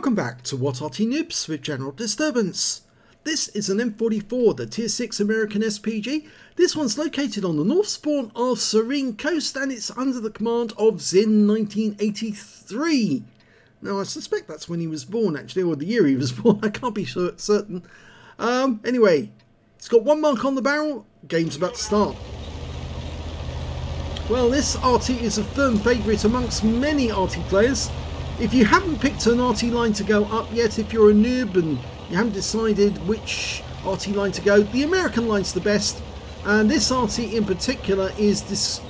Welcome back to What Arty Noobs with General Disturbance. This is an M44, the Tier 6 American SPG. This one's located on the north spawn of Serene Coast and it's under the command of Zin 1983. Now I suspect that's when he was born actually, or the year he was born, I can't be certain. Anyway, it's got one mark on the barrel, game's about to start. Well, this Arty is a firm favourite amongst many Arty players. If you haven't picked an Arty line to go up yet, if you're a noob and you haven't decided which Arty line to go, the American line's the best. And this Arty in particular is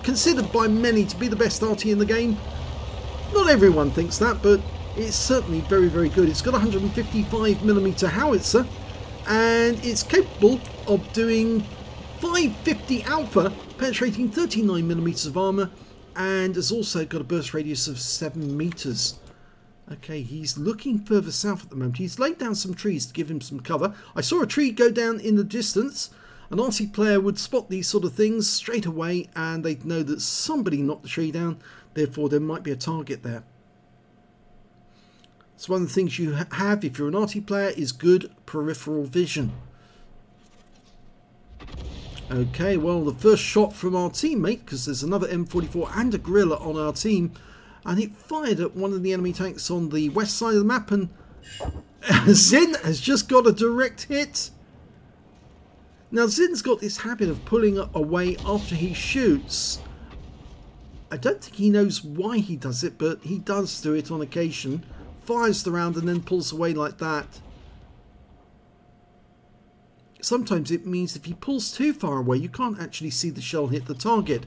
considered by many to be the best Arty in the game. Not everyone thinks that, but it's certainly very, very good. It's got a 155mm howitzer and it's capable of doing 550 alpha, penetrating 39mm of armour, and has also got a burst radius of 7 meters. Okay, he's looking further south at the moment. He's laid down some trees to give him some cover. I saw a tree go down in the distance. An Arty player would spot these sort of things straight away and they'd know that somebody knocked the tree down, therefore there might be a target there. So one of the things you have if you're an Arty player is good peripheral vision. Okay, well, the first shot from our teammate, because there's another M44 and a gorilla on our team, and it fired at one of the enemy tanks on the west side of the map, and Zin has just got a direct hit. Now, Zin's got this habit of pulling away after he shoots. I don't think he knows why he does it, but he does do it on occasion. Fires the round and then pulls away like that. Sometimes it means if he pulls too far away, you can't actually see the shell hit the target.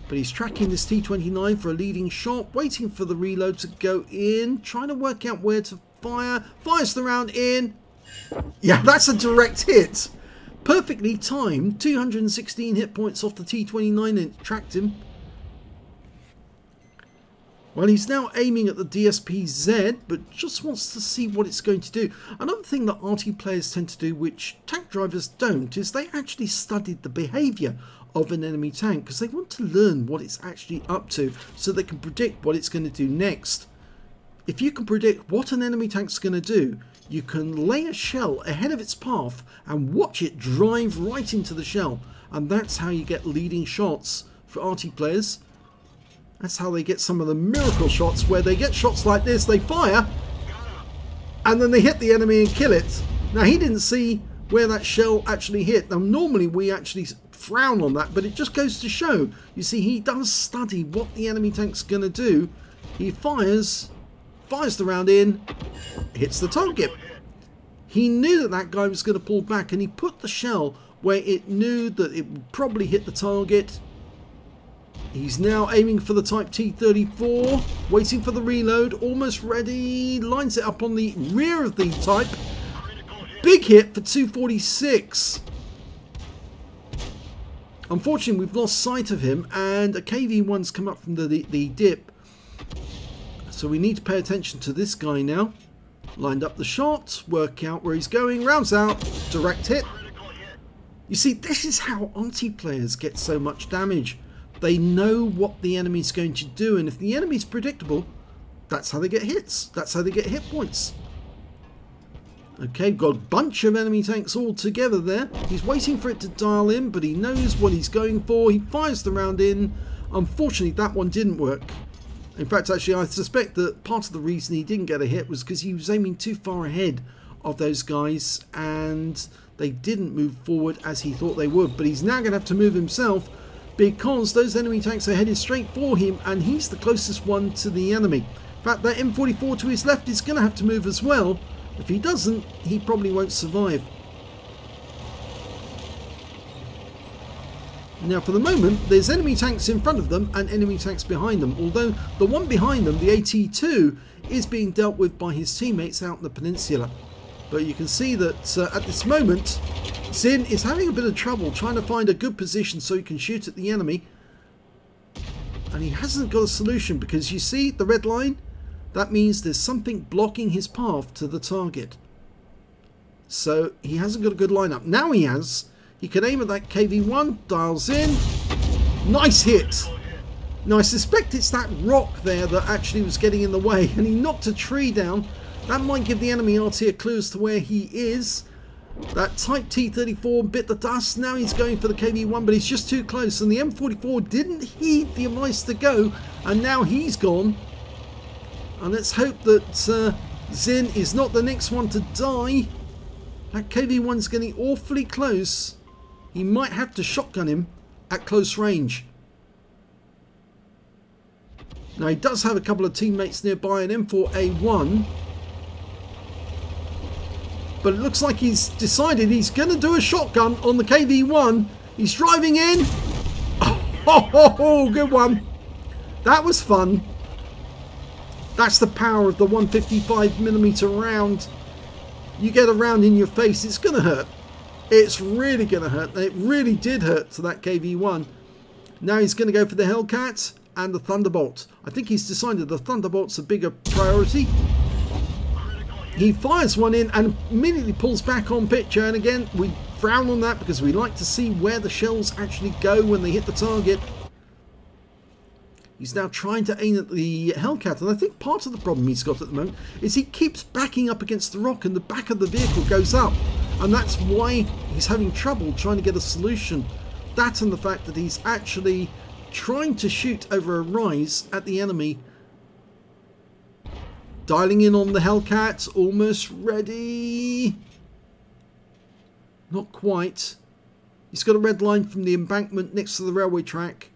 But he's tracking this T-29 for a leading shot, waiting for the reload to go in, trying to work out where to fire. Fires the round in. Yeah, that's a direct hit. Perfectly timed. 216 hit points off the T-29 and it tracked him. Well, he's now aiming at the DSP-Z, but just wants to see what it's going to do. Another thing that Arty players tend to do, which tank drivers don't, is they actually studied the behaviour of an enemy tank because they want to learn what it's actually up to so they can predict what it's going to do next. If you can predict what an enemy tank's going to do, you can lay a shell ahead of its path and watch it drive right into the shell. And that's how you get leading shots for Arty players. That's how they get some of the miracle shots where they get shots like this, they fire, and then they hit the enemy and kill it. Now, he didn't see where that shell actually hit. Now, normally we actually frown on that, but it just goes to show. You see, he does study what the enemy tank's going to do. He fires the round in, hits the target. He knew that that guy was going to pull back, and he put the shell where it knew that it would probably hit the target. He's now aiming for the Type T-34, waiting for the reload, almost ready, lines it up on the rear of the Type. Big hit for 246. Unfortunately, we've lost sight of him, and a KV-1's come up from the dip. So we need to pay attention to this guy now. Lined up the shot, work out where he's going, rounds out, direct hit. You see, this is how Arty players get so much damage. They know what the enemy's going to do, and if the enemy's predictable, that's how they get hits. That's how they get hit points. Okay, got a bunch of enemy tanks all together there. He's waiting for it to dial in, but he knows what he's going for. He fires the round in. Unfortunately, that one didn't work. In fact, actually, I suspect that part of the reason he didn't get a hit was because he was aiming too far ahead of those guys, and they didn't move forward as he thought they would. But he's now going to have to move himself, because those enemy tanks are headed straight for him and he's the closest one to the enemy. In fact, that M44 to his left is going to have to move as well. If he doesn't, he probably won't survive. Now, for the moment, there's enemy tanks in front of them and enemy tanks behind them, although the one behind them, the AT2, is being dealt with by his teammates out in the peninsula. But you can see that at this moment, Zin is having a bit of trouble trying to find a good position so he can shoot at the enemy. And he hasn't got a solution because you see the red line? That means there's something blocking his path to the target. So he hasn't got a good lineup. Now he has. He can aim at that KV-1, dials in. Nice hit. Now I suspect it's that rock there that actually was getting in the way, and he knocked a tree down. That might give the enemy Arty a clue as to where he is. That Type T34 bit the dust. Now he's going for the KV-1, but he's just too close, and the M44 didn't heed the advice to go, and now he's gone. And let's hope that Zin is not the next one to die. That KV-1's getting awfully close. He might have to shotgun him at close range. Now he does have a couple of teammates nearby, an M4A1. But it looks like he's decided he's going to do a shotgun on the KV-1. He's driving in. Oh, good one. That was fun. That's the power of the 155mm round. You get a round in your face, it's going to hurt. It's really going to hurt. It really did hurt to that KV-1. Now he's going to go for the Hellcat and the Thunderbolt. I think he's decided the Thunderbolt's a bigger priority. He fires one in and immediately pulls back on picture, and again we frown on that because we like to see where the shells actually go when they hit the target. He's now trying to aim at the Hellcat, and I think part of the problem he's got at the moment is he keeps backing up against the rock and the back of the vehicle goes up, and that's why he's having trouble trying to get a solution. That and the fact that he's actually trying to shoot over a rise at the enemy. Dialing in on the Hellcat, almost ready. Not quite. He's got a red line from the embankment next to the railway track.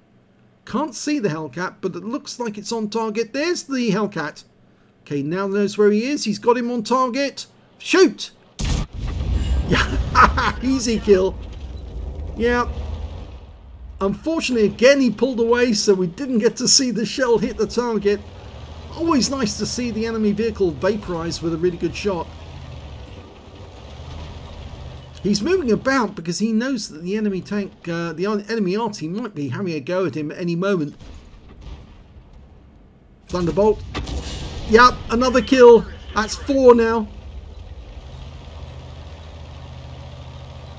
Can't see the Hellcat, but it looks like it's on target. There's the Hellcat. Okay, now knows where he is. He's got him on target. Shoot! Yeah, easy kill. Yeah. Unfortunately, again, he pulled away, so we didn't get to see the shell hit the target. Always nice to see the enemy vehicle vaporized with a really good shot. He's moving about because he knows that the enemy tank, the enemy Arty might be having a go at him at any moment. Thunderbolt. Yep, another kill. That's 4 now.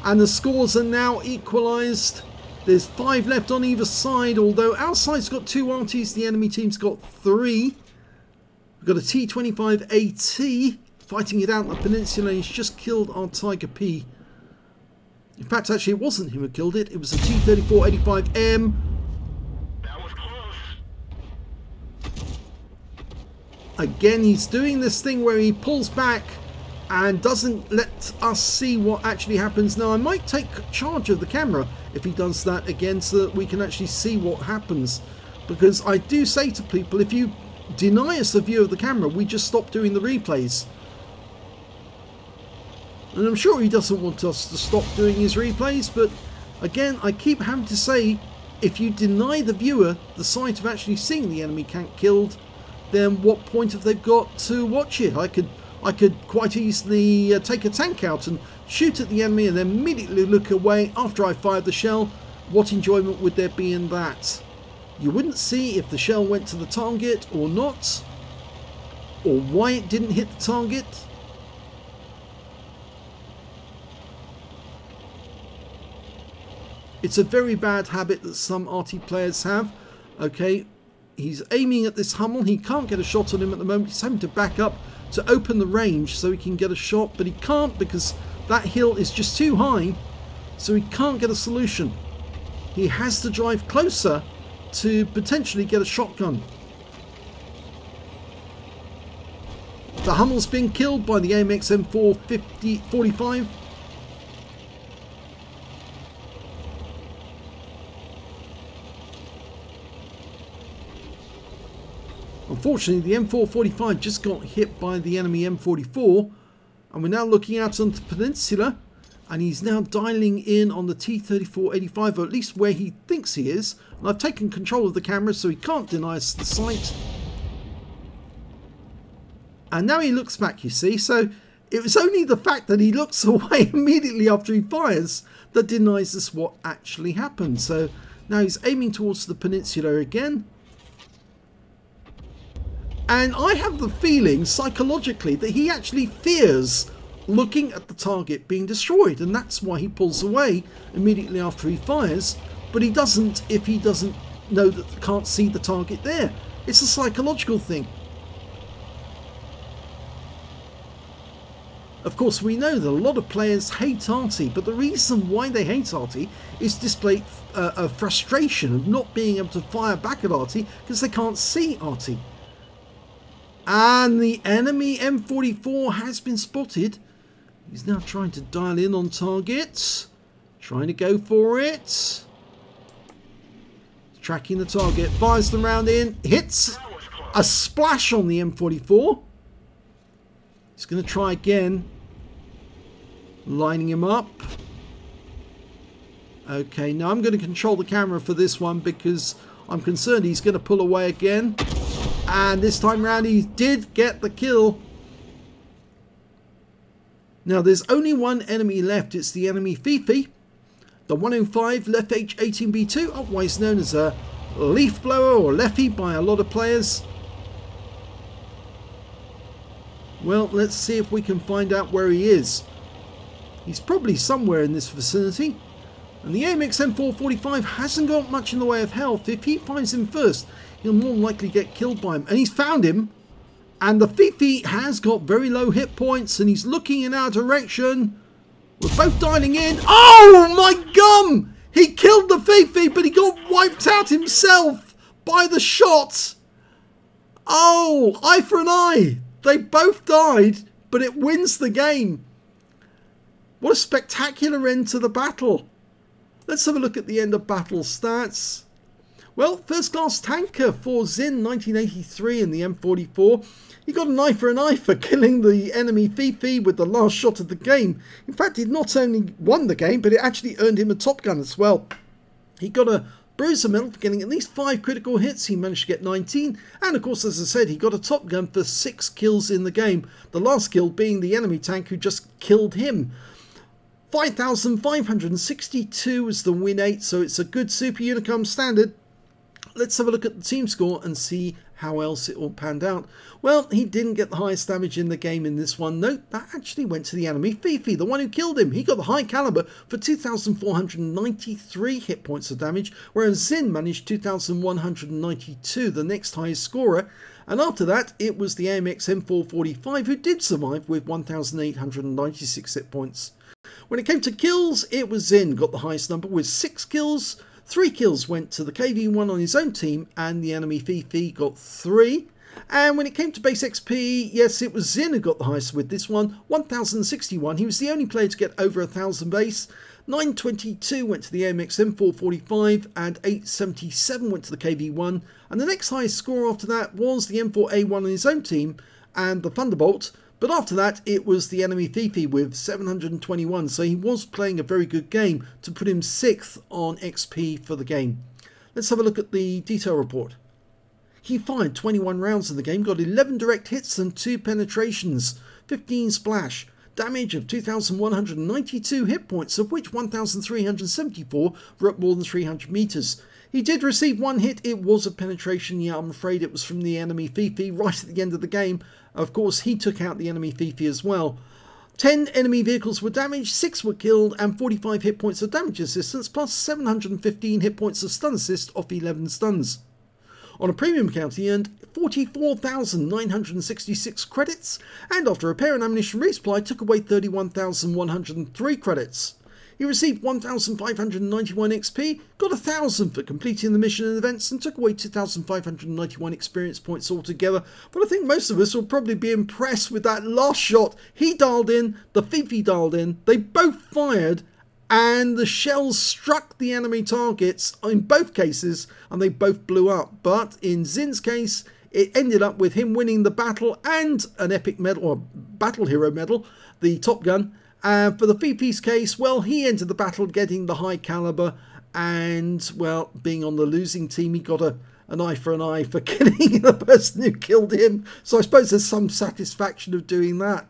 And the scores are now equalised. There's 5 left on either side, although our side's got 2 Artys, the enemy team's got 3. We've got a T-25AT fighting it out in the peninsula. He's just killed our Tiger P. In fact, actually, it wasn't him who killed it. It was a T-34-85M. That was close. Again, he's doing this thing where he pulls back and doesn't let us see what actually happens. Now, I might take charge of the camera if he does that again so that we can actually see what happens. Because I do say to people, if you deny us a view of the camera, we just stop doing the replays. And I'm sure he doesn't want us to stop doing his replays, but again, I keep having to say, if you deny the viewer the sight of actually seeing the enemy tank killed, then what point have they got to watch it? I could quite easily take a tank out and shoot at the enemy and then immediately look away after I fired the shell. What enjoyment would there be in that? You wouldn't see if the shell went to the target or not, or why it didn't hit the target. It's a very bad habit that some Arty players have. Okay, he's aiming at this Hummel. He can't get a shot on him at the moment. He's having to back up to open the range so he can get a shot, but he can't because that hill is just too high, so he can't get a solution. He has to drive closer to potentially get a shotgun. The Hummel's been killed by the AMX M445. Unfortunately, the M445 just got hit by the enemy M44, and we're now looking out onto the peninsula, and he's now dialing in on the T-34-85, or at least where he thinks he is. And I've taken control of the camera so he can't deny us the sight. And now he looks back, you see, so it was only the fact that he looks away immediately after he fires that denies us what actually happened. So now he's aiming towards the peninsula again. And I have the feeling, psychologically, that he actually fears looking at the target being destroyed. And that's why he pulls away immediately after he fires. But he doesn't if he doesn't know that they can't see the target there. It's a psychological thing. Of course, we know that a lot of players hate Arty, but the reason why they hate Arty is display a frustration of not being able to fire back at Arty because they can't see Arty. And the enemy M44 has been spotted. He's now trying to dial in on targets. Trying to go for it. Tracking the target. Fires the round in. Hits a splash on the M44. He's going to try again. Lining him up. Okay, now I'm going to control the camera for this one because I'm concerned he's going to pull away again. And this time round he did get the kill. Now there's only one enemy left. It's the enemy Fifi. The 105 Left H18B2, otherwise known as a leaf blower or Leffy by a lot of players. Well, let's see if we can find out where he is. He's probably somewhere in this vicinity. And the AMX M445 hasn't got much in the way of health. If he finds him first, he'll more likely get killed by him. And he's found him. And the Fifi has got very low hit points. And he's looking in our direction. We're both dialing in. Oh my gum! He killed the Fifi, but he got wiped out himself by the shot. Oh, eye for an eye. They both died, but it wins the game. What a spectacular end to the battle. Let's have a look at the end of battle stats. Well, first class tanker for Zin 1983 in the M44. He got an eye for killing the enemy Fifi with the last shot of the game. In fact, he not only won the game, but it actually earned him a Top Gun as well. He got a Bruiser medal for getting at least 5 critical hits. He managed to get 19. And of course, as I said, he got a Top Gun for 6 kills in the game. The last kill being the enemy tank who just killed him. 5,562 was the win 8, so it's a good Super Unicum standard. Let's have a look at the team score and see how else it all panned out. Well, he didn't get the highest damage in the game in this one. Note, that actually went to the enemy Fifi, the one who killed him. He got the high caliber for 2,493 hit points of damage, whereas Zin managed 2,192, the next highest scorer. And after that, it was the AMX M445 who did survive with 1,896 hit points. When it came to kills, it was Zin got the highest number with 6 kills. 3 kills went to the KV1 on his own team, and the enemy Fifi got 3. And when it came to base XP, yes, it was Zin who got the highest with this one, 1,061. He was the only player to get over 1,000 base. 922 went to the AMX M445, and 877 went to the KV1. And the next highest score after that was the M4A1 on his own team, and the Thunderbolt. But after that, it was the enemy Fifi with 721, so he was playing a very good game to put him 6th on XP for the game. Let's have a look at the detail report. He fired 21 rounds in the game, got 11 direct hits and 2 penetrations, 15 splash, damage of 2,192 hit points, of which 1,374 were up more than 300 meters. He did receive 1 hit. It was a penetration. Yeah, I'm afraid it was from the enemy Fifi right at the end of the game. Of course, he took out the enemy Fifi as well. 10 enemy vehicles were damaged, 6 were killed, and 45 hit points of damage assistance, plus 715 hit points of stun assist off 11 stuns. On a premium account, he earned 44,966 credits, and after repair and ammunition resupply, took away 31,103 credits. He received 1,591 XP, got 1,000 for completing the mission and events, and took away 2,591 experience points altogether. But I think most of us will probably be impressed with that last shot. He dialed in, the Fifi dialed in, they both fired, and the shells struck the enemy targets in both cases, and they both blew up. But in Zin's case, it ended up with him winning the battle and an epic medal, or battle hero medal, the Top Gun. For the Fifi's case, well, he entered the battle getting the high caliber, and, well, being on the losing team, he got an eye for killing the person who killed him. So I suppose there's some satisfaction of doing that.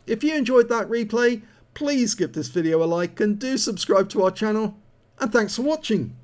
If you enjoyed that replay, please give this video a like and do subscribe to our channel. And thanks for watching.